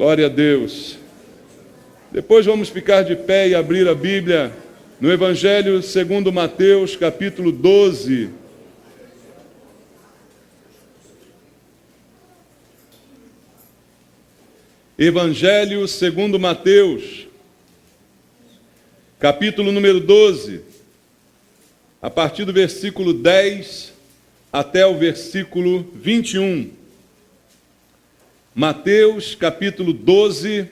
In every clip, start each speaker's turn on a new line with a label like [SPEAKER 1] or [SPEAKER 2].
[SPEAKER 1] Glória a Deus. Depois vamos ficar de pé e abrir a Bíblia no Evangelho segundo Mateus, capítulo 12. Evangelho segundo Mateus, capítulo número 12, a partir do versículo 10 até o versículo 21. Mateus, capítulo 12,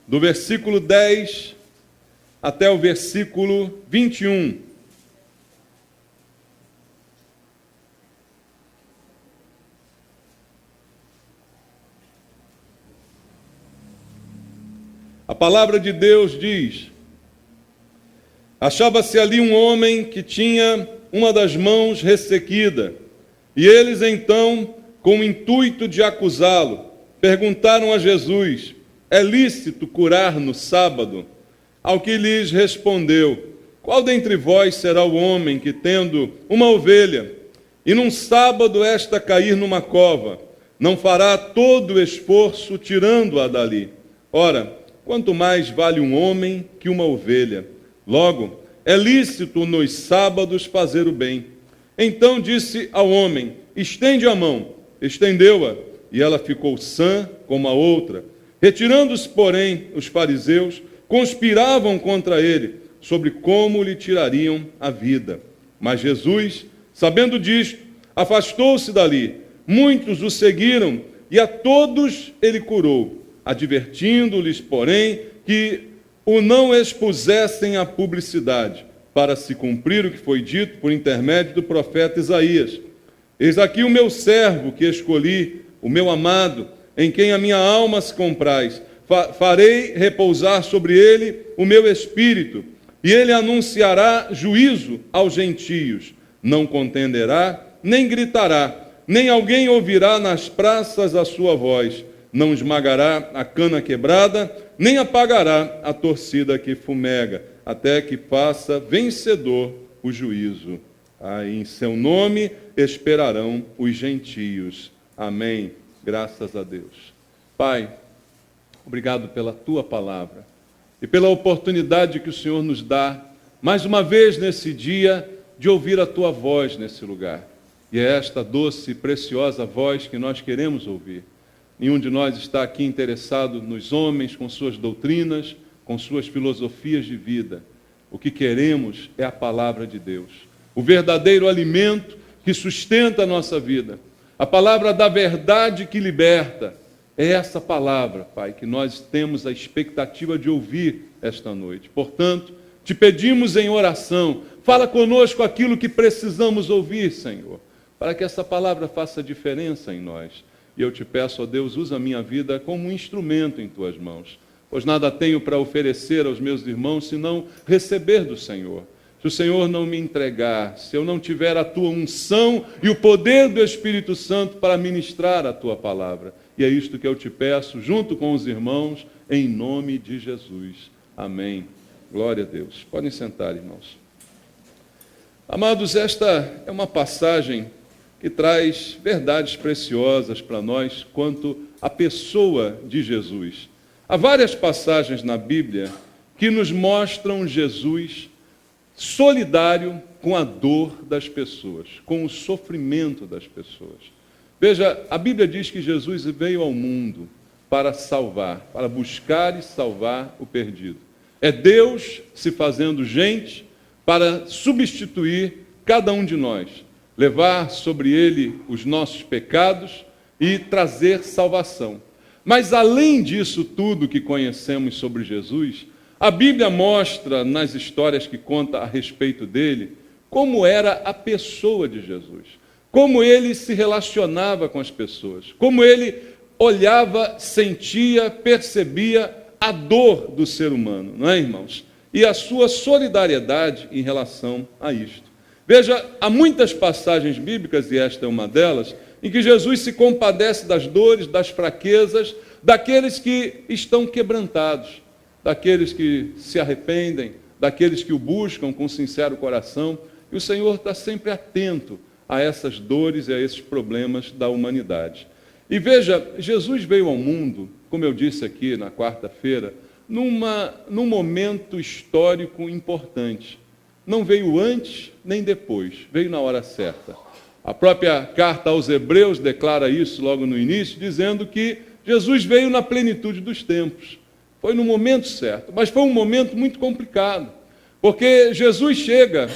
[SPEAKER 1] do versículo 10 até o versículo 21. A palavra de Deus diz: achava-se ali um homem que tinha uma das mãos ressequida, e eles então, com o intuito de acusá-lo, perguntaram a Jesus: é lícito curar no sábado? Ao que lhes respondeu: qual dentre vós será o homem que, tendo uma ovelha, e num sábado esta cair numa cova, não fará todo o esforço tirando-a dali? Ora, quanto mais vale um homem que uma ovelha. Logo, é lícito nos sábados fazer o bem. Então disse ao homem: estende a mão. Estendeu-a, e ela ficou sã como a outra. Retirando-se, porém, os fariseus, conspiravam contra ele, sobre como lhe tirariam a vida. Mas Jesus, sabendo disto, afastou-se dali. Muitos o seguiram, e a todos ele curou, advertindo-lhes, porém, que o não expusessem à publicidade, para se cumprir o que foi dito por intermédio do profeta Isaías: eis aqui o meu servo que escolhi, o meu amado, em quem a minha alma se compraz. Farei repousar sobre ele o meu espírito, e ele anunciará juízo aos gentios. Não contenderá, nem gritará, nem alguém ouvirá nas praças a sua voz. Não esmagará a cana quebrada, nem apagará a torcida que fumega, até que faça vencedor o juízo. Aí em seu nome esperarão os gentios. Amém. Graças a Deus. Pai, obrigado pela tua palavra e pela oportunidade que o Senhor nos dá, mais uma vez nesse dia, de ouvir a tua voz nesse lugar. E é esta doce e preciosa voz que nós queremos ouvir. Nenhum de nós está aqui interessado nos homens, com suas doutrinas, com suas filosofias de vida. O que queremos é a palavra de Deus, o verdadeiro alimento que sustenta a nossa vida, a palavra da verdade que liberta. É essa palavra, Pai, que nós temos a expectativa de ouvir esta noite. Portanto, te pedimos em oração, fala conosco aquilo que precisamos ouvir, Senhor, para que essa palavra faça diferença em nós. E eu te peço, ó Deus, usa a minha vida como um instrumento em tuas mãos, pois nada tenho para oferecer aos meus irmãos, senão receber do Senhor. Se o Senhor não me entregar, se eu não tiver a tua unção e o poder do Espírito Santo para ministrar a tua palavra. E é isto que eu te peço, junto com os irmãos, em nome de Jesus. Amém. Glória a Deus. Podem sentar, irmãos. Amados, esta é uma passagem que traz verdades preciosas para nós quanto à pessoa de Jesus. Há várias passagens na Bíblia que nos mostram Jesus solidário com a dor das pessoas, com o sofrimento das pessoas. Veja, a Bíblia diz que Jesus veio ao mundo para salvar, para buscar e salvar o perdido. É Deus se fazendo gente para substituir cada um de nós, levar sobre ele os nossos pecados e trazer salvação. Mas além disso tudo que conhecemos sobre Jesus, a Bíblia mostra, nas histórias que conta a respeito dele, como era a pessoa de Jesus, como ele se relacionava com as pessoas, como ele olhava, sentia, percebia a dor do ser humano, não é, irmãos? E a sua solidariedade em relação a isto. Veja, há muitas passagens bíblicas, e esta é uma delas, em que Jesus se compadece das dores, das fraquezas, daqueles que estão quebrantados, daqueles que se arrependem, daqueles que o buscam com sincero coração. E o Senhor está sempre atento a essas dores e a esses problemas da humanidade. E veja, Jesus veio ao mundo, como eu disse aqui na quarta-feira, num momento histórico importante. Não veio antes nem depois, veio na hora certa. A própria carta aos Hebreus declara isso logo no início, dizendo que Jesus veio na plenitude dos tempos. Foi no momento certo, mas foi um momento muito complicado, porque Jesus chega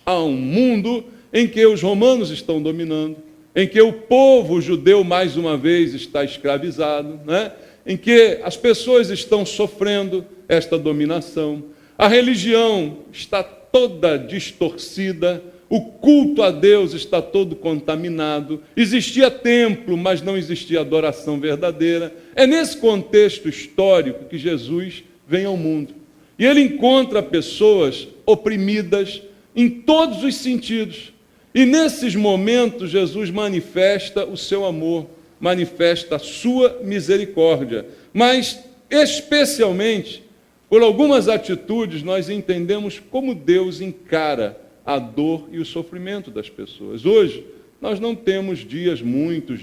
[SPEAKER 1] a um mundo em que os romanos estão dominando, em que o povo judeu, mais uma vez, está escravizado, né? Em que as pessoas estão sofrendo esta dominação, a religião está toda distorcida, o culto a Deus está todo contaminado, existia templo, mas não existia adoração verdadeira. É nesse contexto histórico que Jesus vem ao mundo. E ele encontra pessoas oprimidas em todos os sentidos. E nesses momentos Jesus manifesta o seu amor, manifesta a sua misericórdia. Mas, especialmente, por algumas atitudes, nós entendemos como Deus encara a dor e o sofrimento das pessoas. Hoje, nós não temos dias muito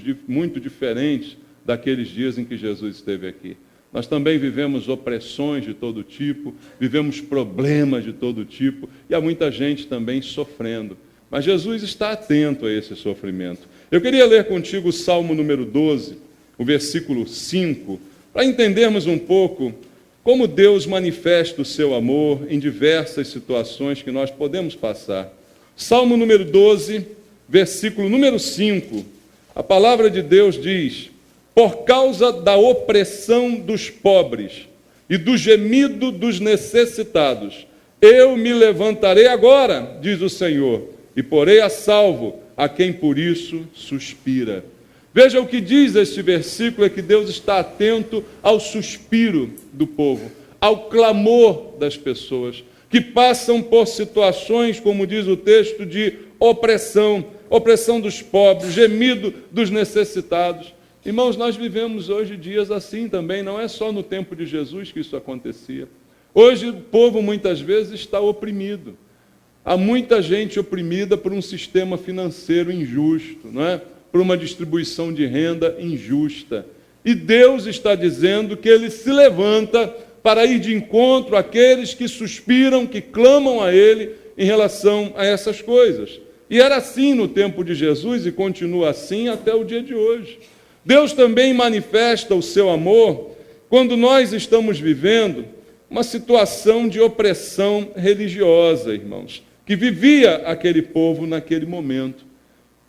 [SPEAKER 1] diferentes daqueles dias em que Jesus esteve aqui. Nós também vivemos opressões de todo tipo, vivemos problemas de todo tipo, e há muita gente também sofrendo. Mas Jesus está atento a esse sofrimento. Eu queria ler contigo o Salmo número 12, o versículo 5, para entendermos um pouco como Deus manifesta o seu amor em diversas situações que nós podemos passar. Salmo número 12, versículo número 5, a palavra de Deus diz: por causa da opressão dos pobres e do gemido dos necessitados, eu me levantarei agora, diz o Senhor, e porei a salvo a quem por isso suspira. Veja o que diz este versículo, é que Deus está atento ao suspiro do povo, ao clamor das pessoas, que passam por situações, como diz o texto, de opressão, opressão dos pobres, gemido dos necessitados. Irmãos, nós vivemos hoje dias assim também, não é só no tempo de Jesus que isso acontecia. Hoje o povo muitas vezes está oprimido. Há muita gente oprimida por um sistema financeiro injusto, não é? Por uma distribuição de renda injusta. E Deus está dizendo que Ele se levanta para ir de encontro àqueles que suspiram, que clamam a Ele em relação a essas coisas. E era assim no tempo de Jesus e continua assim até o dia de hoje. Deus também manifesta o seu amor quando nós estamos vivendo uma situação de opressão religiosa, irmãos, que vivia aquele povo naquele momento.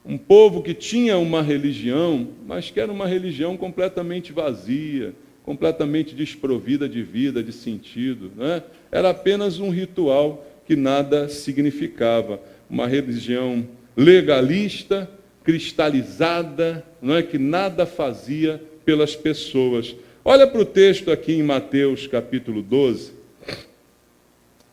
[SPEAKER 1] Um povo que tinha uma religião, mas que era uma religião completamente vazia, completamente desprovida de vida, de sentido, né? Era apenas um ritual que nada significava. Uma religião legalista, cristalizada, não é? Que nada fazia pelas pessoas. Olha para o texto aqui em Mateus capítulo 12.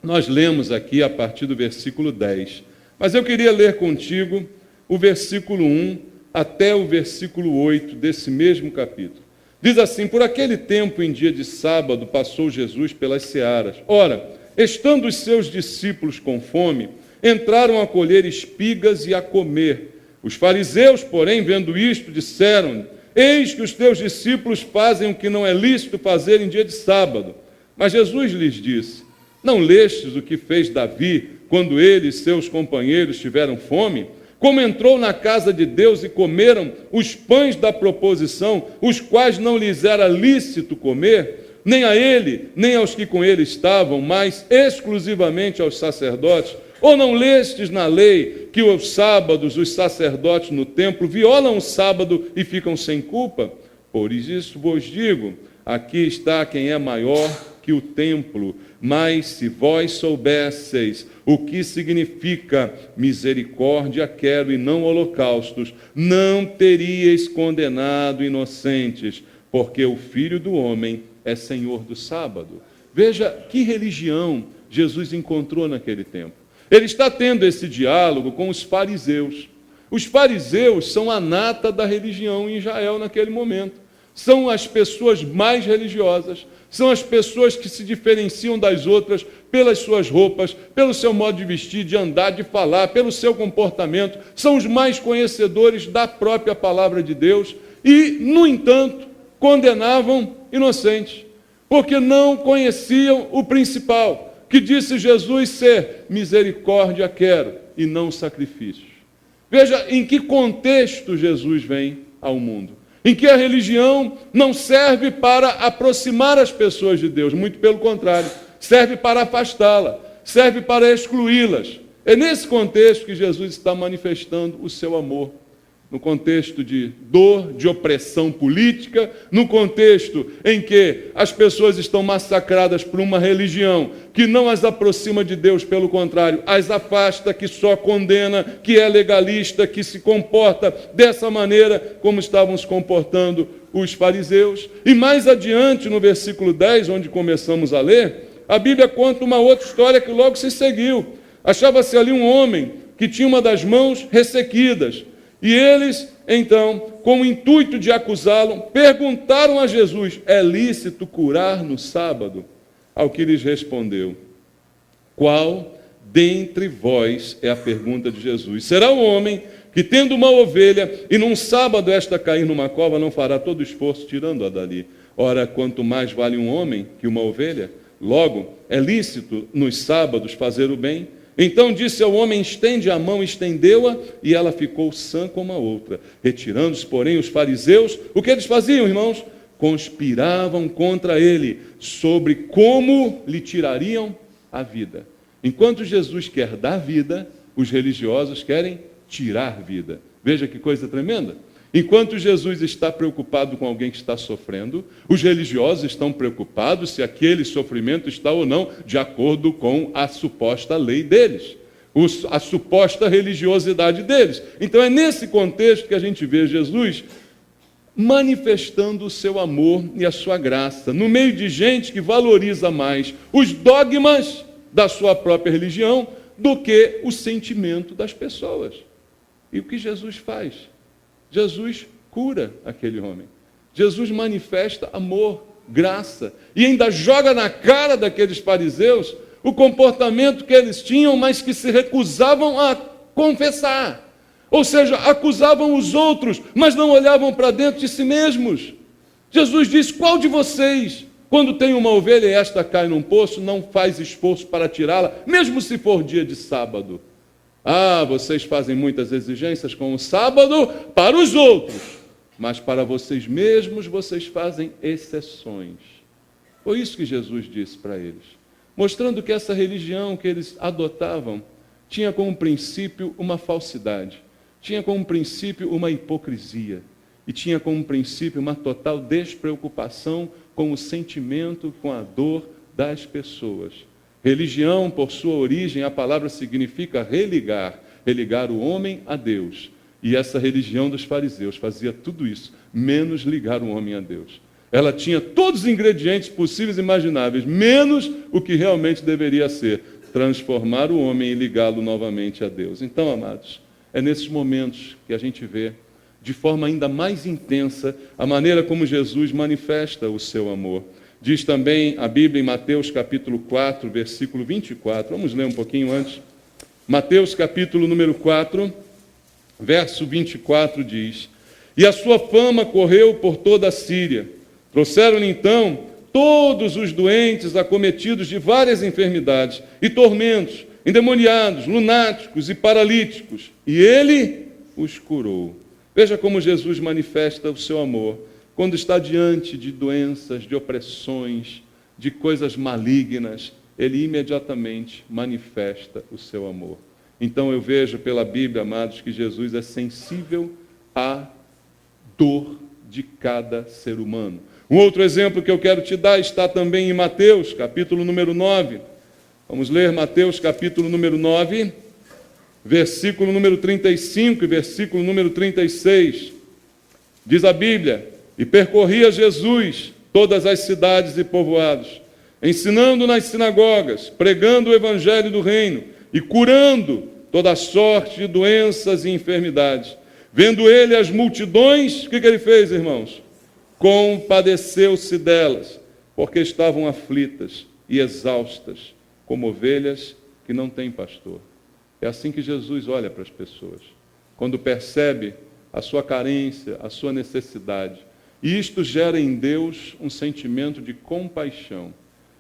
[SPEAKER 1] Nós lemos aqui a partir do versículo 10. Mas eu queria ler contigo o versículo 1 até o versículo 8 desse mesmo capítulo. Diz assim: por aquele tempo, em dia de sábado, passou Jesus pelas searas. Ora, estando os seus discípulos com fome, entraram a colher espigas e a comer. Os fariseus, porém, vendo isto, disseram: eis que os teus discípulos fazem o que não é lícito fazer em dia de sábado. Mas Jesus lhes disse: não lestes o que fez Davi, quando ele e seus companheiros tiveram fome? Como entrou na casa de Deus e comeram os pães da proposição, os quais não lhes era lícito comer, nem a ele, nem aos que com ele estavam, mas exclusivamente aos sacerdotes? Ou não lestes na lei que os sábados, os sacerdotes no templo, violam o sábado e ficam sem culpa? Por isso vos digo, aqui está quem é maior que o templo. Mas se vós soubesseis o que significa misericórdia quero e não holocaustos, não teríeis condenado inocentes, porque o Filho do Homem é Senhor do sábado. Veja que religião Jesus encontrou naquele tempo. Ele está tendo esse diálogo com os fariseus. Os fariseus são a nata da religião em Israel naquele momento. são as pessoas mais religiosas, são as pessoas que se diferenciam das outras pelas suas roupas, pelo seu modo de vestir, de andar, de falar, pelo seu comportamento, são os mais conhecedores da própria palavra de Deus e, no entanto, condenavam inocentes, porque não conheciam o principal, que disse Jesus ser: misericórdia quero e não sacrifícios. Veja em que contexto Jesus vem ao mundo. Em que a religião não serve para aproximar as pessoas de Deus, muito pelo contrário, serve para afastá-la, serve para excluí-las. É nesse contexto que Jesus está manifestando o seu amor. No contexto de dor, de opressão política, no contexto em que as pessoas estão massacradas por uma religião que não as aproxima de Deus, pelo contrário, as afasta, que só condena, que é legalista, que se comporta dessa maneira como estavam se comportando os fariseus. E mais adiante, no versículo 10, onde começamos a ler, a Bíblia conta uma outra história que logo se seguiu. Achava-se ali um homem que tinha uma das mãos ressequidas. E eles, então, com o intuito de acusá-lo, perguntaram a Jesus: é lícito curar no sábado? Ao que lhes respondeu: qual dentre vós, é a pergunta de Jesus, será o homem que, tendo uma ovelha, e num sábado esta cair numa cova, não fará todo esforço tirando-a dali? Ora, quanto mais vale um homem que uma ovelha? Logo, é lícito nos sábados fazer o bem? Então disse ao homem: estende a mão, estendeu-a, e ela ficou sã como a outra. Retirando-se, porém, os fariseus, o que eles faziam, irmãos? Conspiravam contra ele, sobre como lhe tirariam a vida. Enquanto Jesus quer dar vida, os religiosos querem tirar vida. Veja que coisa tremenda. Enquanto Jesus está preocupado com alguém que está sofrendo, os religiosos estão preocupados se aquele sofrimento está ou não de acordo com a suposta lei deles, a suposta religiosidade deles. Então é nesse contexto que a gente vê Jesus manifestando o seu amor e a sua graça, no meio de gente que valoriza mais os dogmas da sua própria religião do que o sentimento das pessoas. E o que Jesus faz? Jesus cura aquele homem. Jesus manifesta amor, graça, e ainda joga na cara daqueles fariseus o comportamento que eles tinham, mas que se recusavam a confessar. Ou seja, acusavam os outros, mas não olhavam para dentro de si mesmos. Jesus diz: qual de vocês, quando tem uma ovelha e esta cai num poço, não faz esforço para tirá-la, mesmo se for dia de sábado? Ah, vocês fazem muitas exigências com o sábado para os outros, mas para vocês mesmos vocês fazem exceções. Foi isso que Jesus disse para eles, mostrando que essa religião que eles adotavam tinha como princípio uma falsidade, tinha como princípio uma hipocrisia, e tinha como princípio uma total despreocupação com o sentimento, com a dor das pessoas. Religião, por sua origem, a palavra significa religar, religar o homem a Deus. E essa religião dos fariseus fazia tudo isso, menos ligar o homem a Deus. Ela tinha todos os ingredientes possíveis e imagináveis, menos o que realmente deveria ser, transformar o homem e ligá-lo novamente a Deus. Então, amados, é nesses momentos que a gente vê, de forma ainda mais intensa, a maneira como Jesus manifesta o seu amor. Diz também a Bíblia em Mateus capítulo 4, versículo 24. Vamos ler um pouquinho antes. Mateus capítulo número 4, verso 24 diz: e a sua fama correu por toda a Síria. Trouxeram-lhe então todos os doentes acometidos de várias enfermidades e tormentos, endemoniados, lunáticos e paralíticos, e ele os curou. Veja como Jesus manifesta o seu amor quando está diante de doenças, de opressões, de coisas malignas. Ele imediatamente manifesta o seu amor. Então eu vejo pela Bíblia, amados, que Jesus é sensível à dor de cada ser humano. Um outro exemplo que eu quero te dar está também em Mateus, capítulo número 9. Vamos ler Mateus, capítulo número 9, versículo número 35 e versículo número 36. Diz a Bíblia: e percorria Jesus todas as cidades e povoados, ensinando nas sinagogas, pregando o evangelho do reino e curando toda sorte de doenças e enfermidades. Vendo ele as multidões, o que ele fez, irmãos? compadeceu-se delas, porque estavam aflitas e exaustas, como ovelhas que não têm pastor. É assim que Jesus olha para as pessoas, quando percebe a sua carência, a sua necessidade. E isto gera em Deus um sentimento de compaixão.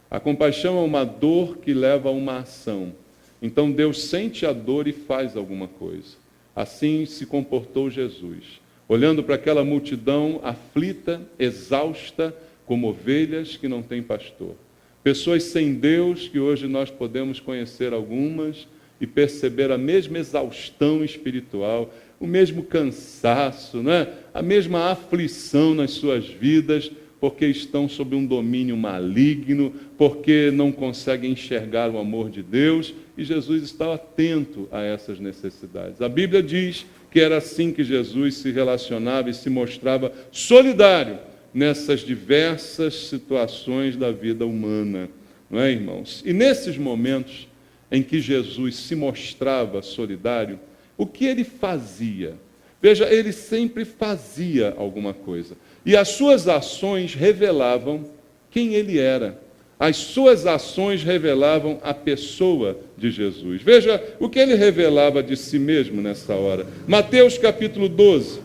[SPEAKER 1] A compaixão é uma dor que leva a uma ação. Então Deus sente a dor e faz alguma coisa. Assim se comportou Jesus, olhando para aquela multidão aflita, exausta, como ovelhas que não têm pastor. Pessoas sem Deus, que hoje nós podemos conhecer algumas e perceber a mesma exaustão espiritual, o mesmo cansaço, né? A mesma aflição nas suas vidas, porque estão sob um domínio maligno, porque não conseguem enxergar o amor de Deus, e Jesus está atento a essas necessidades. A Bíblia diz que era assim que Jesus se relacionava e se mostrava solidário nessas diversas situações da vida humana, não é, irmãos? E nesses momentos em que Jesus se mostrava solidário, o que ele fazia? Veja, ele sempre fazia alguma coisa. E as suas ações revelavam quem ele era. As suas ações revelavam a pessoa de Jesus. Veja o que ele revelava de si mesmo nessa hora. Mateus capítulo 12.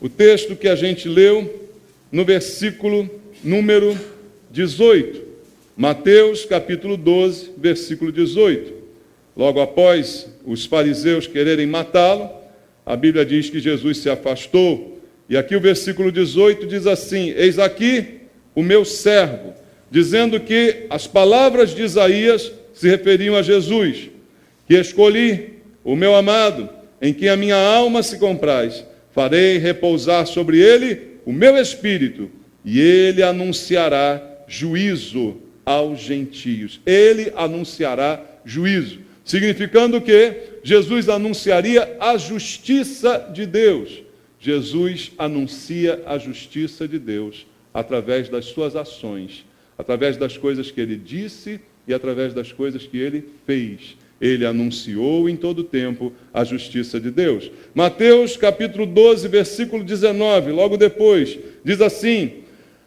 [SPEAKER 1] O texto que a gente leu no versículo número 18. Mateus capítulo 12, versículo 18. Logo após os fariseus quererem matá-lo, a Bíblia diz que Jesus se afastou. E aqui o versículo 18 diz assim: eis aqui o meu servo, dizendo que as palavras de Isaías se referiam a Jesus, que escolhi o meu amado, em quem a minha alma se compraz. Farei repousar sobre ele o meu espírito, e ele anunciará juízo aos gentios. Ele anunciará juízo, significando que Jesus anunciaria a justiça de Deus. Jesus anuncia a justiça de Deus através das suas ações, através das coisas que ele disse e através das coisas que ele fez. Ele anunciou em todo tempo a justiça de Deus. Mateus capítulo 12, versículo 19, logo depois, diz assim: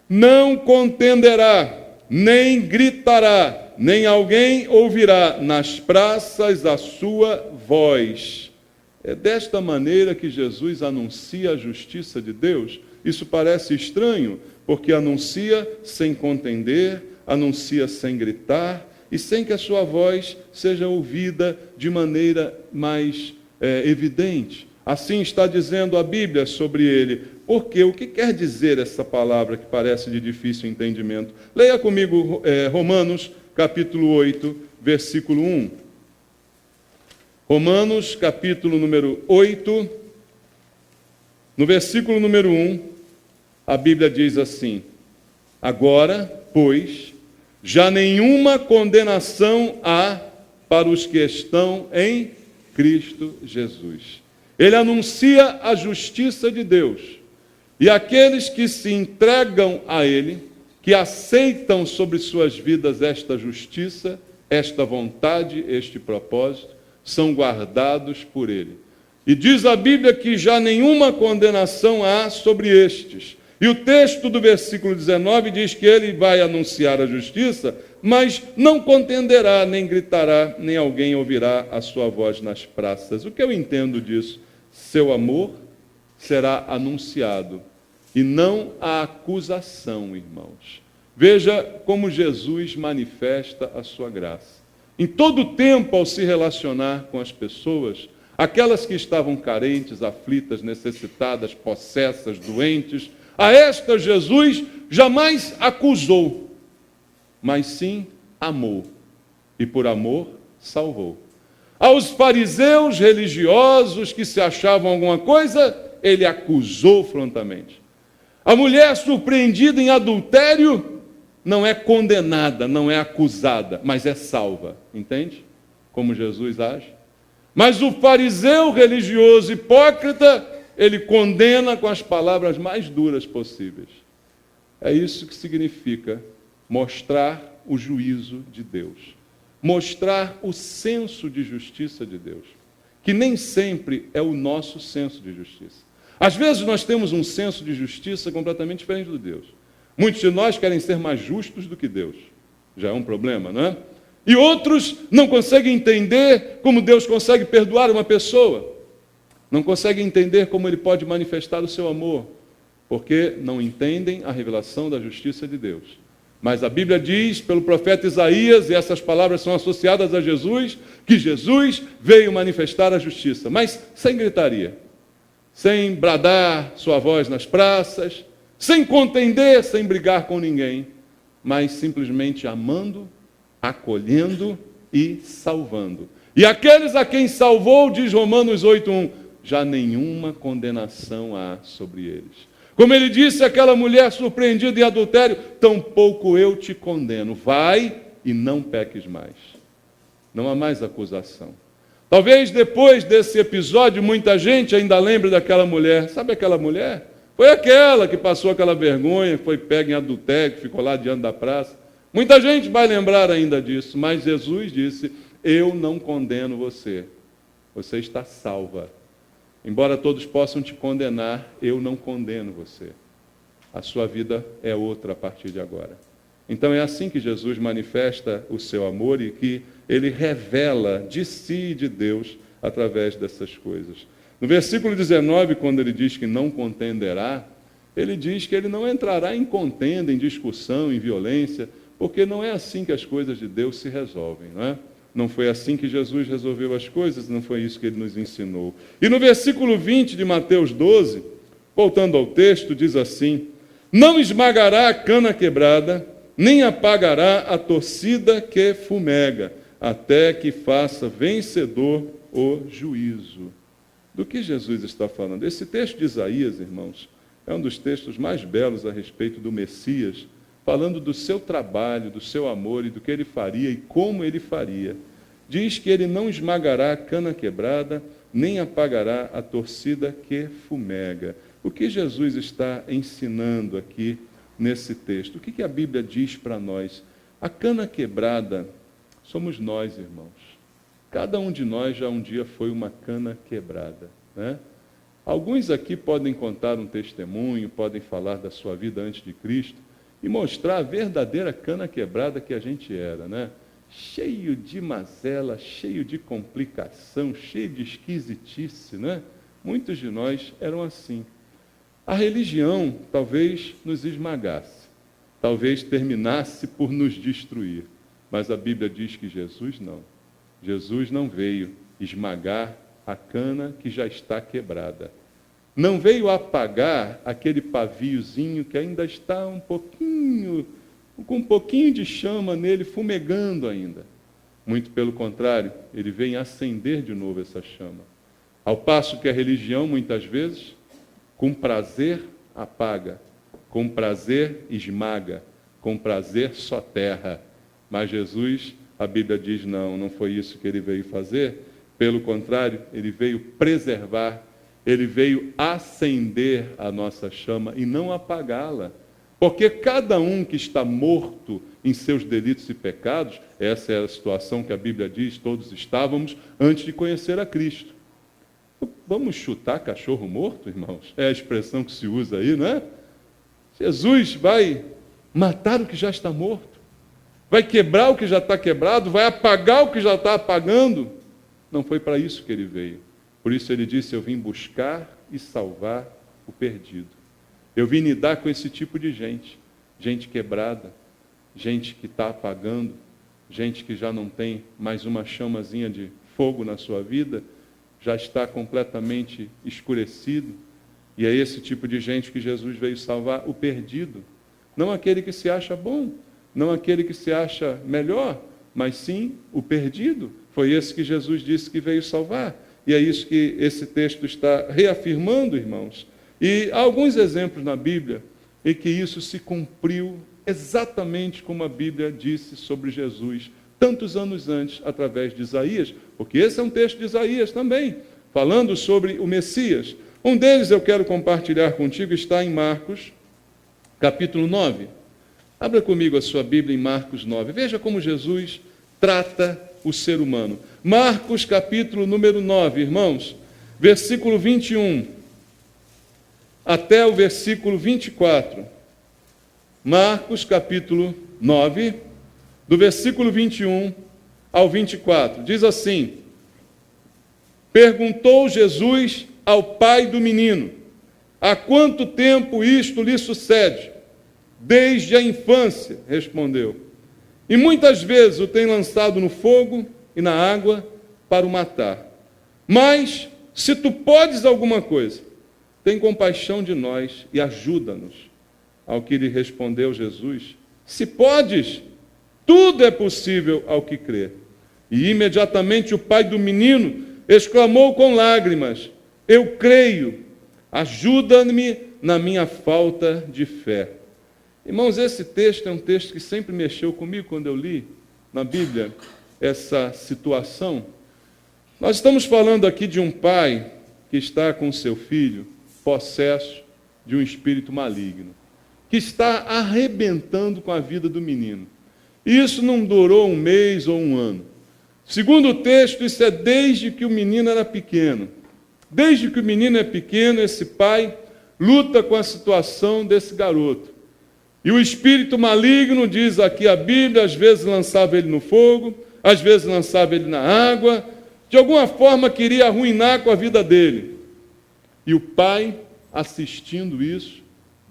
[SPEAKER 1] não contenderá, nem gritará, nem alguém ouvirá nas praças a sua voz. É desta maneira que Jesus anuncia a justiça de Deus. Isso parece estranho, porque anuncia sem contender, anuncia sem gritar, e sem que a sua voz seja ouvida de maneira mais evidente. Assim está dizendo a Bíblia sobre ele. Por quê? O que quer dizer essa palavra que parece de difícil entendimento? Leia comigo Romanos, capítulo 8, versículo 1. Romanos, capítulo número 8, no versículo número 1, a Bíblia diz assim: agora, pois, já nenhuma condenação há para os que estão em Cristo Jesus. Ele anuncia a justiça de Deus. E aqueles que se entregam a Ele, que aceitam sobre suas vidas esta justiça, esta vontade, este propósito, são guardados por Ele. E diz a Bíblia que já nenhuma condenação há sobre estes. E o texto do versículo 19 diz que Ele vai anunciar a justiça, mas não contenderá, nem gritará, nem alguém ouvirá a sua voz nas praças. O que eu entendo disso? Seu amor será anunciado, e não a acusação, irmãos. Veja como Jesus manifesta a sua graça. Em todo tempo, ao se relacionar com as pessoas, aquelas que estavam carentes, aflitas, necessitadas, possessas, doentes, a esta Jesus jamais acusou, mas sim amou, e por amor salvou. Aos fariseus religiosos que se achavam alguma coisa, ele acusou frontamente. A mulher surpreendida em adultério não é condenada, não é acusada, mas é salva. Entende como Jesus age? Mas o fariseu religioso hipócrita, ele condena com as palavras mais duras possíveis. É isso que significa mostrar o juízo de Deus. Mostrar o senso de justiça de Deus, que nem sempre é o nosso senso de justiça. Às vezes nós temos um senso de justiça completamente diferente do Deus. Muitos de nós querem ser mais justos do que Deus. Já é um problema, não é? E outros não conseguem entender como Deus consegue perdoar uma pessoa. Não conseguem entender como Ele pode manifestar o seu amor, porque não entendem a revelação da justiça de Deus. Mas a Bíblia diz, pelo profeta Isaías, e essas palavras são associadas a Jesus, que Jesus veio manifestar a justiça, mas sem gritaria, sem bradar sua voz nas praças, sem contender, sem brigar com ninguém, mas simplesmente amando, acolhendo e salvando. E aqueles a quem salvou, diz Romanos 8:1, já nenhuma condenação há sobre eles. Como ele disse àquela mulher surpreendida em adultério, tampouco eu te condeno. Vai e não peques mais. Não há mais acusação. Talvez depois desse episódio, muita gente ainda lembre daquela mulher. Sabe aquela mulher? Foi aquela que passou aquela vergonha, foi pega em adultério, ficou lá diante da praça. Muita gente vai lembrar ainda disso, mas Jesus disse, eu não condeno você. Você está salva. Embora todos possam te condenar, eu não condeno você. A sua vida é outra a partir de agora. Então é assim que Jesus manifesta o seu amor e que ele revela de si e de Deus através dessas coisas. No versículo 19, quando ele diz que não contenderá, ele diz que ele não entrará em contenda, em discussão, em violência, porque não é assim que as coisas de Deus se resolvem, não é? Não foi assim que Jesus resolveu as coisas, não foi isso que ele nos ensinou. E no versículo 20 de Mateus 12, voltando ao texto, diz assim, não esmagará a cana quebrada, nem apagará a torcida que fumega, até que faça vencedor o juízo. Do que Jesus está falando? Esse texto de Isaías, irmãos, é um dos textos mais belos a respeito do Messias, falando do seu trabalho, do seu amor e do que ele faria e como ele faria. Diz que ele não esmagará a cana quebrada, nem apagará a torcida que fumega. O que Jesus está ensinando aqui nesse texto? O que a Bíblia diz para nós? A cana quebrada somos nós, irmãos. Cada um de nós já um dia foi uma cana quebrada, né? Alguns aqui podem contar um testemunho, podem falar da sua vida antes de Cristo, e mostrar a verdadeira cana quebrada que a gente era, né? Cheio de mazela, cheio de complicação, cheio de esquisitice, né? Muitos de nós eram assim. A religião talvez nos esmagasse, talvez terminasse por nos destruir, mas a Bíblia diz que Jesus não. Jesus não veio esmagar a cana que já está quebrada. Não veio apagar aquele paviozinho que ainda está com um pouquinho de chama nele, fumegando ainda. Muito pelo contrário, ele vem acender de novo essa chama. Ao passo que a religião, muitas vezes, com prazer apaga, com prazer esmaga, com prazer soterra. Mas Jesus, a Bíblia diz, não foi isso que ele veio fazer. Pelo contrário, ele veio preservar, ele veio acender a nossa chama e não apagá-la. Porque cada um que está morto em seus delitos e pecados, essa é a situação que a Bíblia diz, todos estávamos antes de conhecer a Cristo. Vamos chutar cachorro morto, irmãos? É a expressão que se usa aí, não é? Jesus vai matar o que já está morto, vai quebrar o que já está quebrado, vai apagar o que já está apagando. Não foi para isso que ele veio. Por isso ele disse, eu vim buscar e salvar o perdido. Eu vim lidar com esse tipo de gente, gente quebrada, gente que está apagando, gente que já não tem mais uma chamazinha de fogo na sua vida, já está completamente escurecido, e é esse tipo de gente que Jesus veio salvar, o perdido. Não aquele que se acha bom, não aquele que se acha melhor, mas sim o perdido. Foi esse que Jesus disse que veio salvar. E é isso que esse texto está reafirmando, irmãos. E há alguns exemplos na Bíblia em que isso se cumpriu exatamente como a Bíblia disse sobre Jesus, tantos anos antes, através de Isaías, porque esse é um texto de Isaías também, falando sobre o Messias. Um deles eu quero compartilhar contigo, está em Marcos, capítulo 9. Abra comigo a sua Bíblia em Marcos 9. Veja como Jesus trata o ser humano. Marcos, capítulo número 9, irmãos, versículo 21. até o versículo 24. Marcos, capítulo 9, do versículo 21 ao 24. Diz assim: Perguntou Jesus ao pai do menino: há quanto tempo isto lhe sucede? Desde a infância, respondeu. E muitas vezes o tem lançado no fogo e na água para o matar. Mas, se tu podes alguma coisa, tem compaixão de nós e ajuda-nos. Ao que lhe respondeu Jesus: se podes, tudo é possível ao que crê. E imediatamente o pai do menino exclamou com lágrimas: eu creio, ajuda-me na minha falta de fé. Irmãos, esse texto é um texto que sempre mexeu comigo quando eu li na Bíblia essa situação. Nós estamos falando aqui de um pai que está com seu filho possesso de um espírito maligno, que está arrebentando com a vida do menino. E isso não durou um mês ou um ano. Segundo o texto, isso é desde que o menino era pequeno. Desde que o menino é pequeno, esse pai luta com a situação desse garoto. E o espírito maligno, diz aqui a Bíblia, às vezes lançava ele no fogo, às vezes lançava ele na água, de alguma forma queria arruinar com a vida dele. E o pai assistindo isso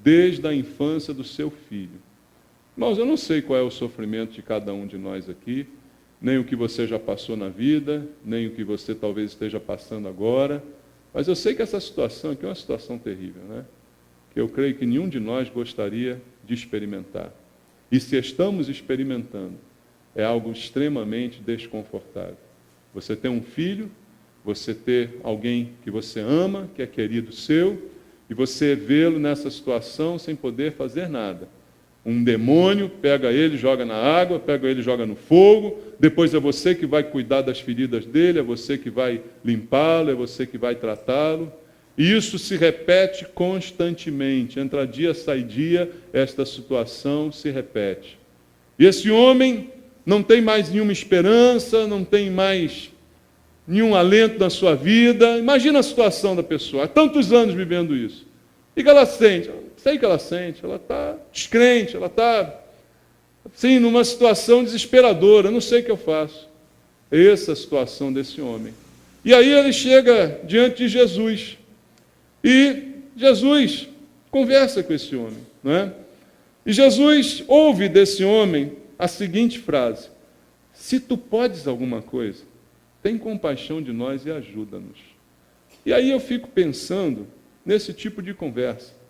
[SPEAKER 1] desde a infância do seu filho. Irmãos, eu não sei qual é o sofrimento de cada um de nós aqui, nem o que você já passou na vida, nem o que você talvez esteja passando agora, mas eu sei que essa situação aqui é uma situação terrível, né? Que eu creio que nenhum de nós gostaria de experimentar. E se estamos experimentando, é algo extremamente desconfortável. Você ter um filho, você ter alguém que você ama, que é querido seu, e você vê-lo nessa situação sem poder fazer nada. Um demônio pega ele, joga na água, pega ele, joga no fogo, depois é você que vai cuidar das feridas dele, é você que vai limpá-lo, é você que vai tratá-lo. E isso se repete constantemente. Entra dia, sai dia, esta situação se repete. E esse homem não tem mais nenhuma esperança, não tem mais nenhum alento na sua vida. Imagina a situação da pessoa, há tantos anos vivendo isso. O que ela sente? Sei que ela sente, ela está descrente, ela está, assim, numa situação desesperadora, não sei o que eu faço. Essa é a situação desse homem. E aí ele chega diante de Jesus, e Jesus conversa com esse homem, não é? E Jesus ouve desse homem a seguinte frase: se tu podes alguma coisa, tem compaixão de nós e ajuda-nos. E aí eu fico pensando nesse tipo de conversa.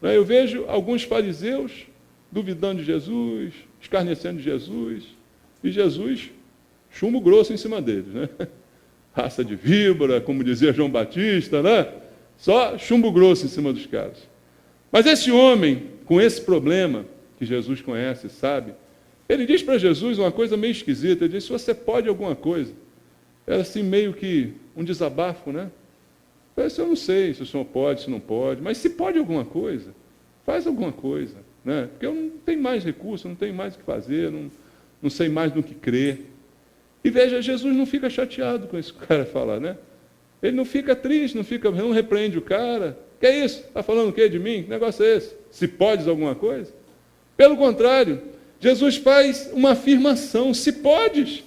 [SPEAKER 1] Eu vejo alguns fariseus duvidando de Jesus, escarnecendo de Jesus, e Jesus, chumbo grosso em cima deles, né? Raça de víbora, como dizia João Batista, né? Só chumbo grosso em cima dos caras. Mas esse homem, com esse problema, que Jesus conhece e sabe, ele diz para Jesus uma coisa meio esquisita. Ele diz: se você pode alguma coisa. Era assim meio que um desabafo, né? Eu não sei se o senhor pode, se não pode, mas se pode alguma coisa, faz alguma coisa, né? Porque eu não tenho mais recurso, não tenho mais o que fazer, não sei mais no que crer. E veja, Jesus não fica chateado com isso que o cara falar, né? Ele não fica triste, não repreende o cara. Que é isso? Está falando o quê de mim? Que negócio é esse? Se podes alguma coisa? Pelo contrário, Jesus faz uma afirmação: se podes,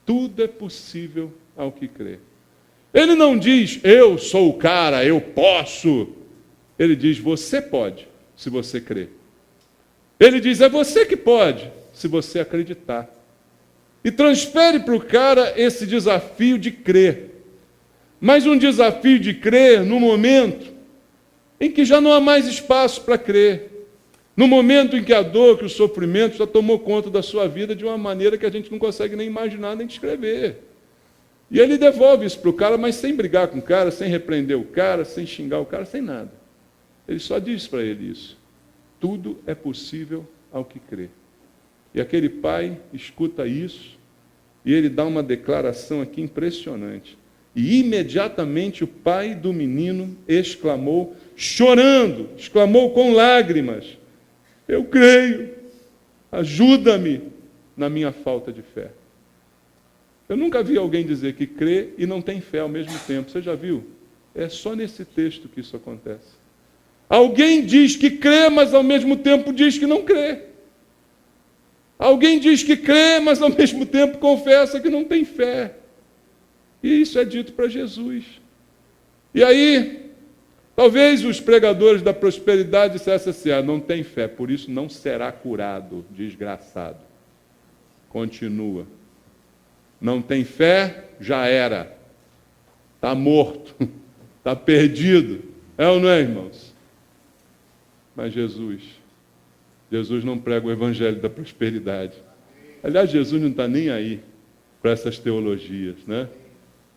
[SPEAKER 1] tudo é possível ao que crê. Ele não diz: eu sou o cara, eu posso. Ele diz: você pode, se você crer. Ele diz: é você que pode, se você acreditar. E transfere para o cara esse desafio de crer. Mas um desafio de crer no momento em que já não há mais espaço para crer. No momento em que a dor, que o sofrimento já tomou conta da sua vida de uma maneira que a gente não consegue nem imaginar, nem descrever. E ele devolve isso para o cara, mas sem brigar com o cara, sem repreender o cara, sem xingar o cara, sem nada. Ele só diz para ele isso: tudo é possível ao que crê. E aquele pai escuta isso, e ele dá uma declaração aqui impressionante. E imediatamente o pai do menino exclamou, chorando, exclamou com lágrimas: eu creio, ajuda-me na minha falta de fé. Eu nunca vi alguém dizer que crê e não tem fé ao mesmo tempo. Você já viu? É só nesse texto que isso acontece. Alguém diz que crê, mas ao mesmo tempo diz que não crê. Alguém diz que crê, mas ao mesmo tempo confessa que não tem fé. E isso é dito para Jesus. E aí, talvez os pregadores da prosperidade dissessem assim: não tem fé, por isso não será curado, desgraçado. Continua. Não tem fé, já era. Está morto, está perdido. É ou não é, irmãos? Mas Jesus não prega o evangelho da prosperidade. Aliás, Jesus não está nem aí para essas teologias, né?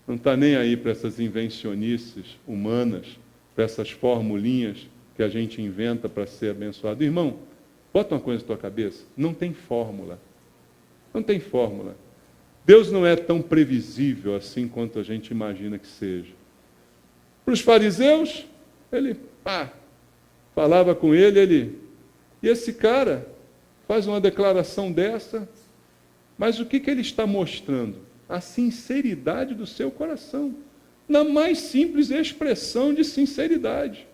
[SPEAKER 1] Não está nem aí para essas invencionices humanas, para essas formulinhas que a gente inventa para ser abençoado. Irmão, bota uma coisa na tua cabeça: não tem fórmula. Não tem fórmula. Deus não é tão previsível assim quanto a gente imagina que seja. Para os fariseus, ele falava com ele, e esse cara faz uma declaração dessa, mas o que ele está mostrando? A sinceridade do seu coração, na mais simples expressão de sinceridade.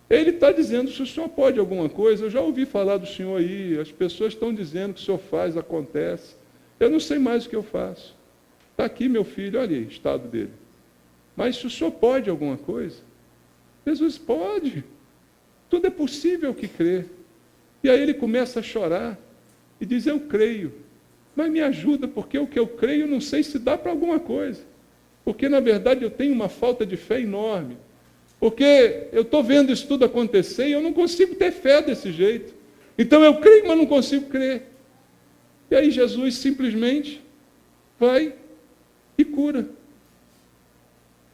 [SPEAKER 1] Ele está dizendo: se o senhor pode alguma coisa, eu já ouvi falar do senhor aí, as pessoas estão dizendo que o senhor faz, acontece, eu não sei mais o que eu faço. Está aqui meu filho, olha aí o estado dele. Mas se o senhor pode alguma coisa, Jesus pode. Tudo é possível que crê. E aí ele começa a chorar e diz: eu creio, mas me ajuda, porque o que eu creio eu não sei se dá para alguma coisa. Porque na verdade eu tenho uma falta de fé enorme. Porque eu estou vendo isso tudo acontecer e eu não consigo ter fé desse jeito. Então eu creio, mas não consigo crer. E aí Jesus simplesmente vai e cura.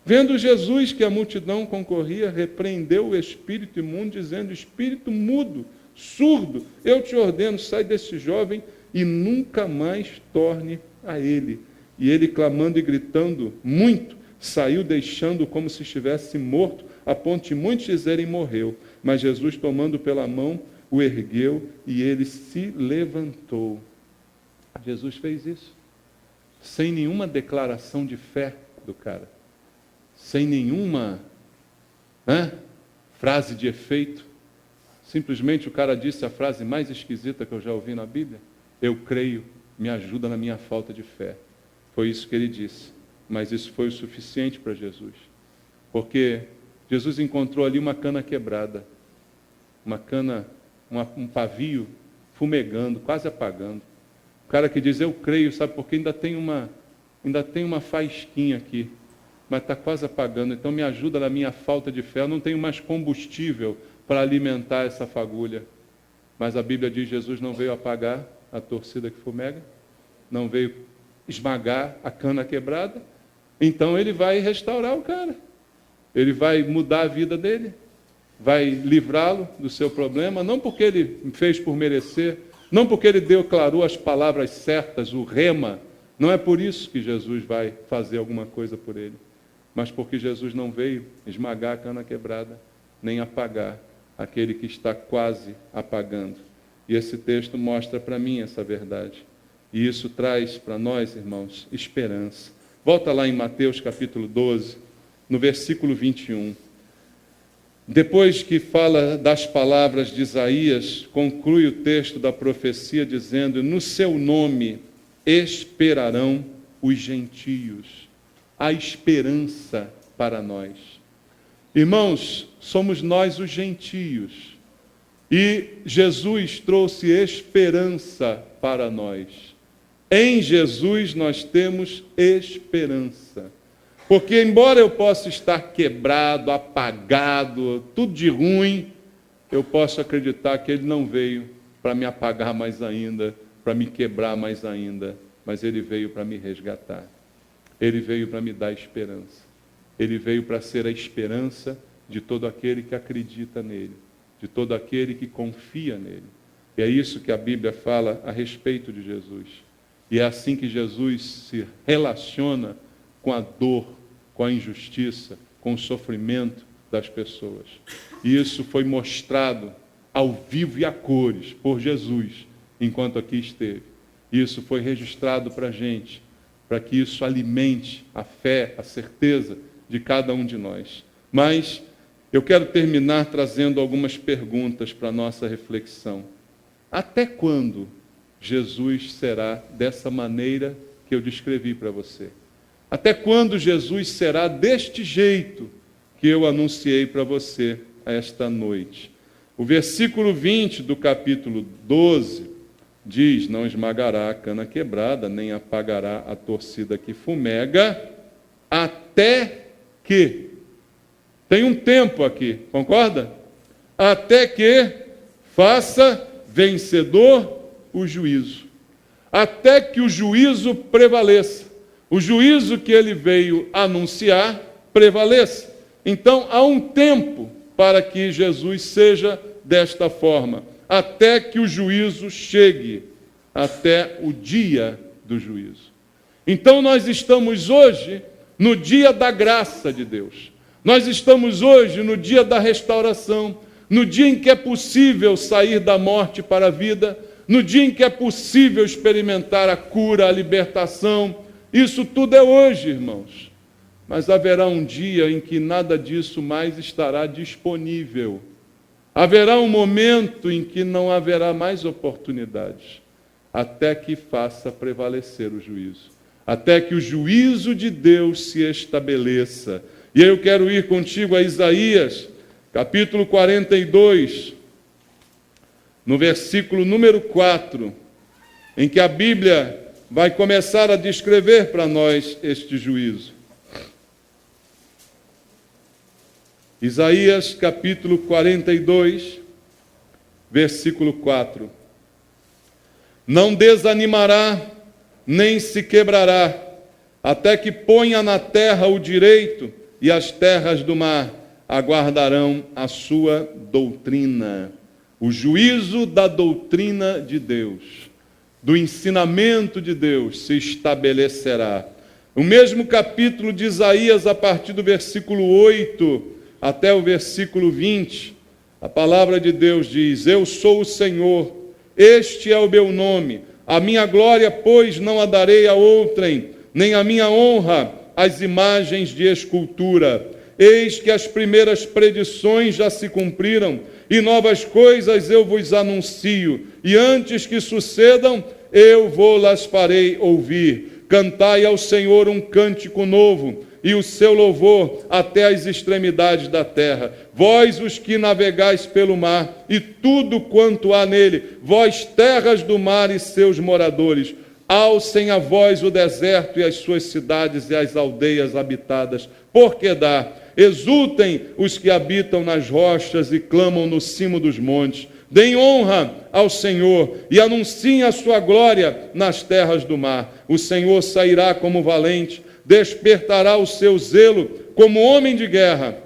[SPEAKER 1] Vendo Jesus que a multidão concorria, repreendeu o espírito imundo, dizendo: espírito mudo, surdo, eu te ordeno, sai desse jovem e nunca mais torne a ele. E ele, clamando e gritando muito, saiu, deixando como se estivesse morto, a ponto de muitos dizerem: morreu. Mas Jesus, tomando pela mão, o ergueu e ele se levantou. Jesus fez isso sem nenhuma declaração de fé do cara, sem nenhuma frase de efeito. Simplesmente o cara disse a frase mais esquisita que eu já ouvi na Bíblia: eu creio, me ajuda na minha falta de fé. Foi isso que ele disse. Mas isso foi o suficiente para Jesus, porque Jesus encontrou ali uma cana quebrada, um pavio fumegando, quase apagando. O cara que diz: eu creio, sabe, porque ainda tem uma faísquinha aqui, mas está quase apagando, então me ajuda na minha falta de fé. Eu não tenho mais combustível para alimentar essa fagulha. Mas a Bíblia diz: Jesus não veio apagar a torcida que fumega, não veio esmagar a cana quebrada. Então ele vai restaurar o cara, ele vai mudar a vida dele, vai livrá-lo do seu problema, não porque ele fez por merecer, não porque ele declarou as palavras certas, o rema. Não é por isso que Jesus vai fazer alguma coisa por ele, mas porque Jesus não veio esmagar a cana quebrada, nem apagar aquele que está quase apagando. E esse texto mostra para mim essa verdade. E isso traz para nós, irmãos, esperança. Volta lá em Mateus capítulo 12, no versículo 21. Depois que fala das palavras de Isaías, conclui o texto da profecia dizendo: no seu nome esperarão os gentios. Há esperança para nós. Irmãos, somos nós os gentios. E Jesus trouxe esperança para nós. Em Jesus nós temos esperança. Porque embora eu possa estar quebrado, apagado, tudo de ruim, eu posso acreditar que Ele não veio para me apagar mais ainda, para me quebrar mais ainda, mas Ele veio para me resgatar. Ele veio para me dar esperança. Ele veio para ser a esperança de todo aquele que acredita nele, de todo aquele que confia nele. E é isso que a Bíblia fala a respeito de Jesus. E é assim que Jesus se relaciona com a dor, com a injustiça, com o sofrimento das pessoas. E isso foi mostrado ao vivo e a cores por Jesus, enquanto aqui esteve. Isso foi registrado para a gente, para que isso alimente a fé, a certeza de cada um de nós. Mas Eu quero terminar trazendo algumas perguntas para a nossa reflexão. Até quando Jesus será dessa maneira que eu descrevi para você? Até quando Jesus será deste jeito que eu anunciei para você esta noite? O versículo 20 do capítulo 12 diz: não esmagará a cana quebrada, nem apagará a torcida que fumega, até que... Tem um tempo aqui, concorda? Até que faça vencedor o juízo. Até que o juízo prevaleça. O juízo que ele veio anunciar prevaleça. Então, há um tempo para que Jesus seja desta forma. Até que o juízo chegue. Até o dia do juízo. Então, nós estamos hoje no dia da graça de Deus. Nós estamos hoje no dia da restauração, no dia em que é possível sair da morte para a vida, no dia em que é possível experimentar a cura, a libertação. Isso tudo é hoje, irmãos. Mas haverá um dia em que nada disso mais estará disponível. Haverá um momento em que não haverá mais oportunidades, até que faça prevalecer o juízo, até que o juízo de Deus se estabeleça. E eu quero ir contigo a Isaías, capítulo 42, no versículo número 4, em que a Bíblia vai começar a descrever para nós este juízo. Isaías, capítulo 42, versículo 4. Não desanimará, nem se quebrará, até que ponha na terra o direito, e as terras do mar aguardarão a sua doutrina. O juízo da doutrina de Deus, do ensinamento de Deus, se estabelecerá. O mesmo capítulo de Isaías, a partir do versículo 8 até o versículo 20, a palavra de Deus diz: eu sou o Senhor, este é o meu nome, a minha glória, pois, não a darei a outrem, nem a minha honra as imagens de escultura. Eis que as primeiras predições já se cumpriram, e novas coisas eu vos anuncio, e antes que sucedam, eu vou-las farei ouvir. Cantai ao Senhor um cântico novo, e o seu louvor até as extremidades da terra. Vós, os que navegais pelo mar, e tudo quanto há nele, vós, terras do mar e seus moradores, alcem a voz o deserto e as suas cidades e as aldeias habitadas, porque dá. Exultem os que habitam nas rochas e clamam no cimo dos montes. Deem honra ao Senhor e anunciem a sua glória nas terras do mar. O Senhor sairá como valente, despertará o seu zelo como homem de guerra.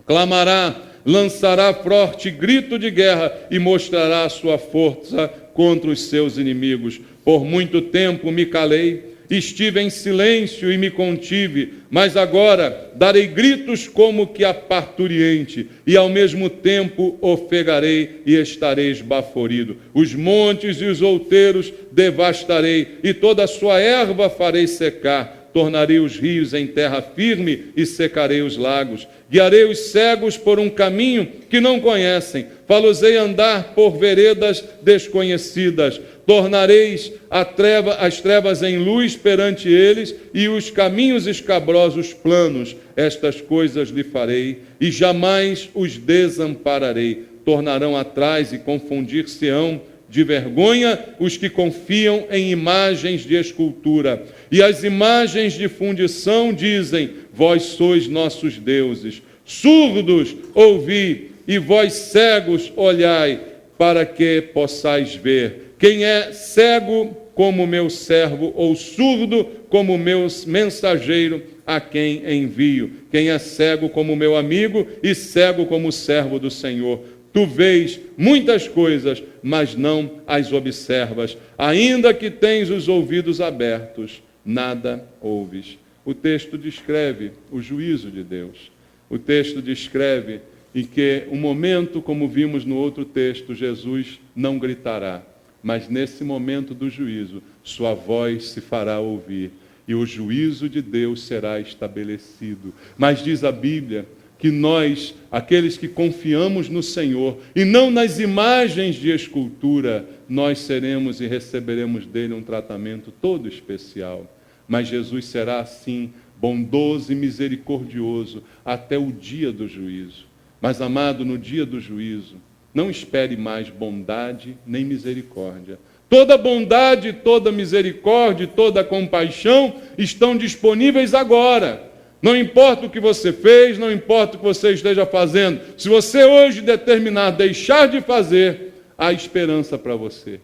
[SPEAKER 1] Clamará, lançará forte grito de guerra e mostrará a sua força contra os seus inimigos. Por muito tempo me calei, estive em silêncio e me contive, mas agora darei gritos como que a parturiente, e ao mesmo tempo ofegarei e estarei esbaforido. Os montes e os outeiros devastarei, e toda a sua erva farei secar. Tornarei os rios em terra firme e secarei os lagos. Guiarei os cegos por um caminho que não conhecem. Fá-los-ei andar por veredas desconhecidas. Tornareis as trevas em luz perante eles e os caminhos escabrosos planos. Estas coisas lhe farei e jamais os desampararei. Tornarão atrás e confundir-se-ão de vergonha os que confiam em imagens de escultura. E as imagens de fundição dizem: vós sois nossos deuses. Surdos, ouvi, e vós cegos, olhai, para que possais ver. Quem é cego como meu servo, ou surdo como meu mensageiro, a quem envio? Quem é cego como meu amigo, e cego como servo do Senhor? Tu vês muitas coisas, mas não as observas. Ainda que tens os ouvidos abertos, nada ouves. O texto descreve o juízo de Deus. O texto descreve em que um momento, como vimos no outro texto, Jesus não gritará, mas nesse momento do juízo, sua voz se fará ouvir e o juízo de Deus será estabelecido. Mas diz a Bíblia que nós, aqueles que confiamos no Senhor, e não nas imagens de escultura, nós seremos e receberemos dele um tratamento todo especial. Mas Jesus será assim, bondoso e misericordioso, até o dia do juízo. Mas, amado, no dia do juízo, não espere mais bondade nem misericórdia. Toda bondade, toda misericórdia, toda compaixão estão disponíveis agora. Não importa o que você fez, não importa o que você esteja fazendo. Se você hoje determinar deixar de fazer, há esperança para você.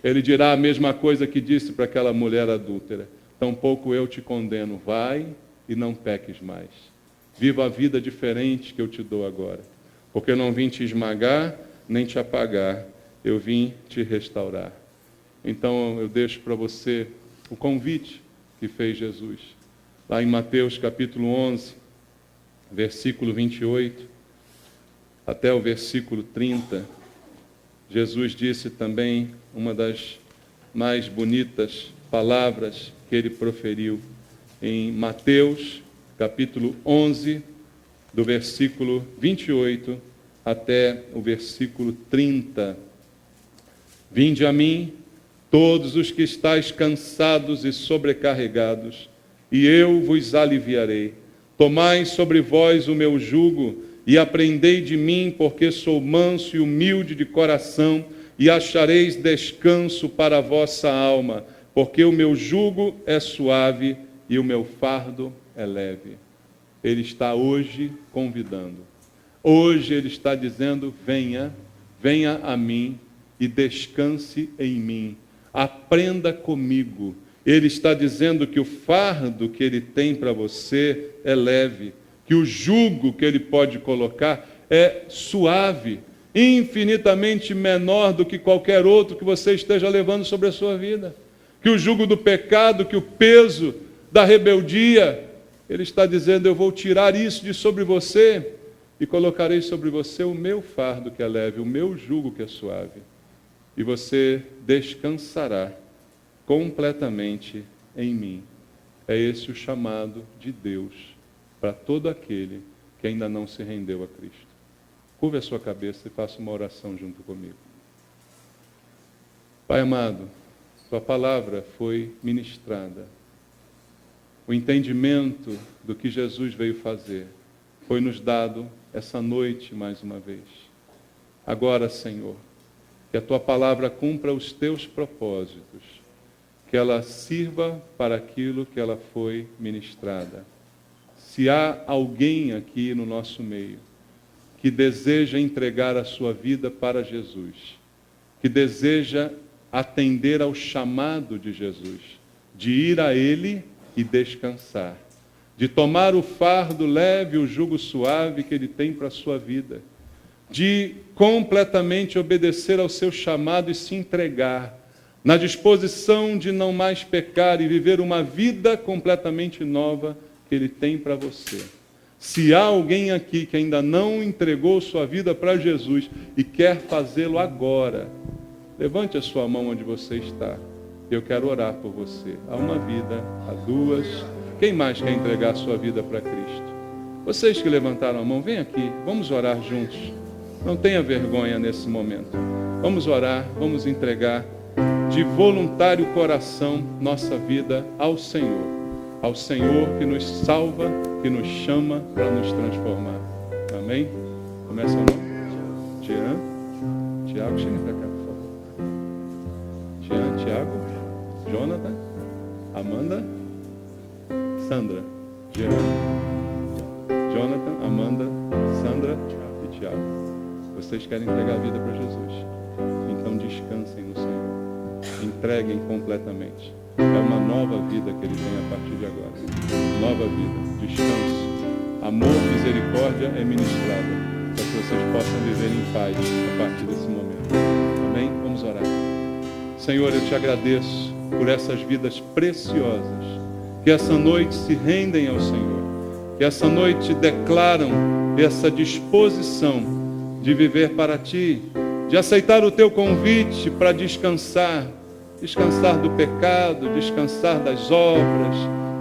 [SPEAKER 1] Ele dirá a mesma coisa que disse para aquela mulher adúltera. Tampouco eu te condeno. Vai e não peques mais. Viva a vida diferente que eu te dou agora. Porque eu não vim te esmagar, nem te apagar. Eu vim te restaurar. Então eu deixo para você o convite que fez Jesus. Lá em Mateus capítulo 11, versículo 28, até o versículo 30, Jesus disse também uma das mais bonitas palavras que ele proferiu. Em Mateus capítulo 11, do versículo 28 até o versículo 30. Vinde a mim, todos os que estáis cansados e sobrecarregados, e eu vos aliviarei. Tomai sobre vós o meu jugo, e aprendei de mim, porque sou manso e humilde de coração, e achareis descanso para a vossa alma, porque o meu jugo é suave e o meu fardo é leve. Ele está hoje convidando. Hoje ele está dizendo, venha a mim e descanse em mim. Aprenda comigo. Ele está dizendo que o fardo que ele tem para você é leve, que o jugo que ele pode colocar é suave, infinitamente menor do que qualquer outro que você esteja levando sobre a sua vida. Que o jugo do pecado, que o peso da rebeldia, ele está dizendo, eu vou tirar isso de sobre você e colocarei sobre você o meu fardo que é leve, o meu jugo que é suave. E você descansará completamente em mim. É esse o chamado de Deus para todo aquele que ainda não se rendeu a Cristo. Curve a sua cabeça e faça uma oração junto comigo. Pai amado, tua palavra foi ministrada. O entendimento do que Jesus veio fazer foi nos dado essa noite mais uma vez. Agora, Senhor, que a tua palavra cumpra os teus propósitos, que ela sirva para aquilo que ela foi ministrada. Se há alguém aqui no nosso meio que deseja entregar a sua vida para Jesus, que deseja atender ao chamado de Jesus, de ir a Ele e descansar, de tomar o fardo leve, o jugo suave que Ele tem para a sua vida, de completamente obedecer ao seu chamado e se entregar, na disposição de não mais pecar e viver uma vida completamente nova que Ele tem para você. Se há alguém aqui que ainda não entregou sua vida para Jesus e quer fazê-lo agora, levante a sua mão onde você está. Eu quero orar por você. Há uma vida, há duas. Quem mais quer entregar a sua vida para Cristo? Vocês que levantaram a mão, vem aqui. Vamos orar juntos. Não tenha vergonha nesse momento. Vamos orar, vamos entregar de voluntário coração nossa vida ao Senhor. Ao Senhor que nos salva, que nos chama para nos transformar. Amém? Começa o nome. Tiago, chega para cá, por favor. Tiago, Jonathan, Amanda, Sandra. Jonathan, Amanda, Sandra e Tiago. Vocês querem entregar a vida para Jesus? Então descansem no Senhor. Entreguem completamente. É uma nova vida que Ele tem a partir de agora. Nova vida, descanso. Amor, misericórdia é ministrada, para que vocês possam viver em paz a partir desse momento. Amém? Vamos orar. Senhor, eu te agradeço por essas vidas preciosas, que essa noite se rendem ao Senhor, que essa noite declaram essa disposição de viver para Ti, de aceitar o Teu convite para descansar do pecado, descansar das obras,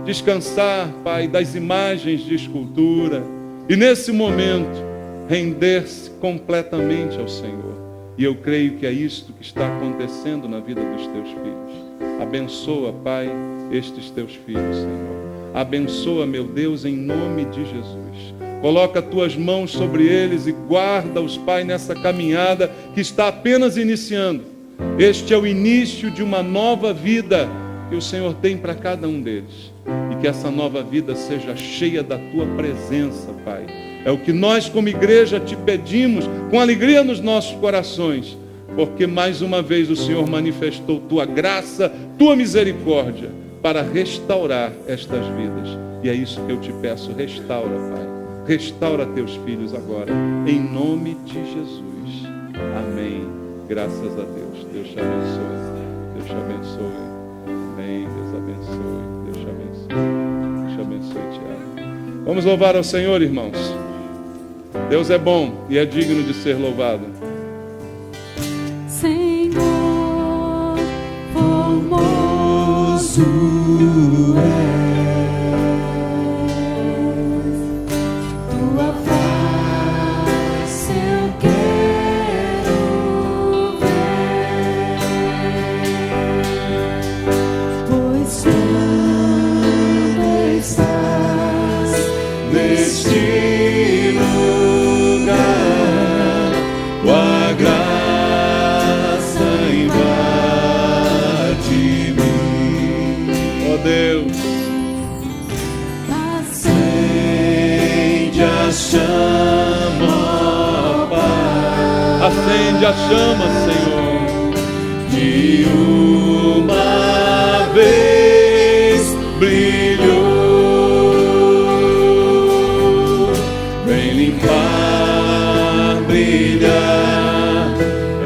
[SPEAKER 1] descansar, Pai, das imagens de escultura, e nesse momento render-se completamente ao Senhor. E eu creio que é isto que está acontecendo na vida dos teus filhos. Abençoa, Pai, estes teus filhos, Senhor. Abençoa, meu Deus, em nome de Jesus. Coloca tuas mãos sobre eles e guarda-os, Pai, nessa caminhada que está apenas iniciando. Este é o início de uma nova vida que o Senhor tem para cada um deles. E que essa nova vida seja cheia da tua presença, Pai. É o que nós como igreja te pedimos com alegria nos nossos corações, porque mais uma vez o Senhor manifestou tua graça, tua misericórdia para restaurar estas vidas. E é isso que eu te peço, restaura, Pai. Restaura teus filhos agora, em nome de Jesus. Amém. Graças a Deus. Deus te abençoe. Deus te abençoe. Amém. Deus abençoe. Deus te abençoe. Deus te abençoe, Tiago. Vamos louvar ao Senhor, irmãos. Deus é bom e é digno de ser louvado.
[SPEAKER 2] Senhor, formoso és, tua face eu quero ver, pois quando estás neste lugar, tua graça invade-me,
[SPEAKER 1] Ó Deus,
[SPEAKER 2] acende
[SPEAKER 1] a chama, ó Pai. Acende a chama, Senhor, de uma vez brilhou. Vem limpar, brilhar,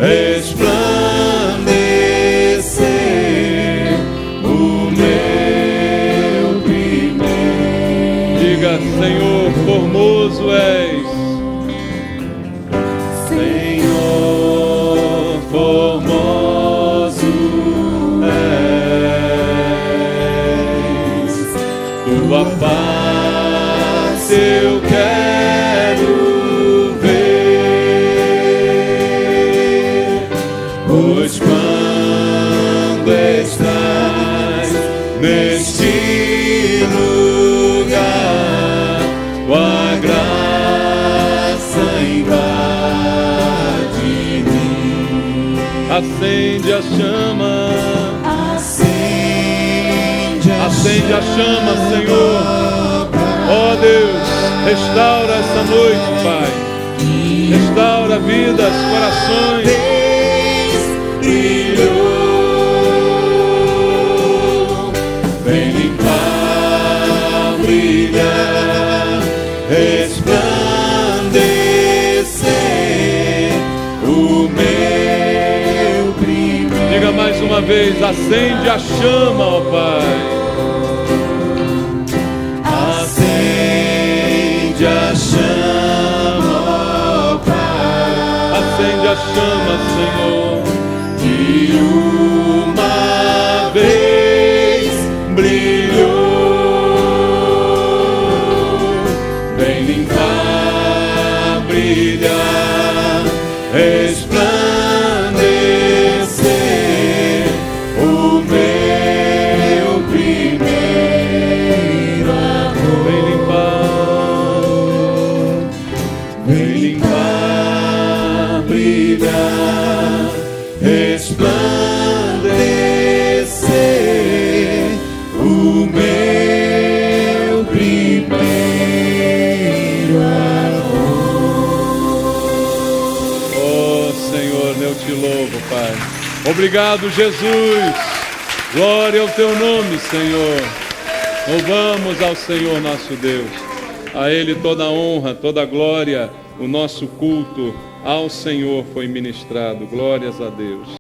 [SPEAKER 1] resplandecer o meu primeiro. Diga, Senhor, formoso és. Senhor, formoso és. Tua face eu quero ver, pois quando estás neste lugar, tua graça invade-me. Acende a chama, acende a chama, Senhor. Ó Deus, restaura essa noite, Pai. Restaura vidas, corações. Brilhou, vem limpar, brilhar, resplandecer o meu primeiro. Diga mais uma vez, acende a chama, ó Pai. Acende a chama, ó Pai. Acende a chama, Senhor, de uma vez brilhou. Vem limpar, brilhar, resplandecer o meu primeiro amor. Vem limpar, brilhar, resplandecer o meu primeiro amor. Oh Senhor, eu te louvo, Pai. Obrigado, Jesus. Glória ao teu nome, Senhor. Louvamos ao Senhor nosso Deus. A Ele toda a honra, toda a glória. O nosso culto ao Senhor foi ministrado. Glórias a Deus.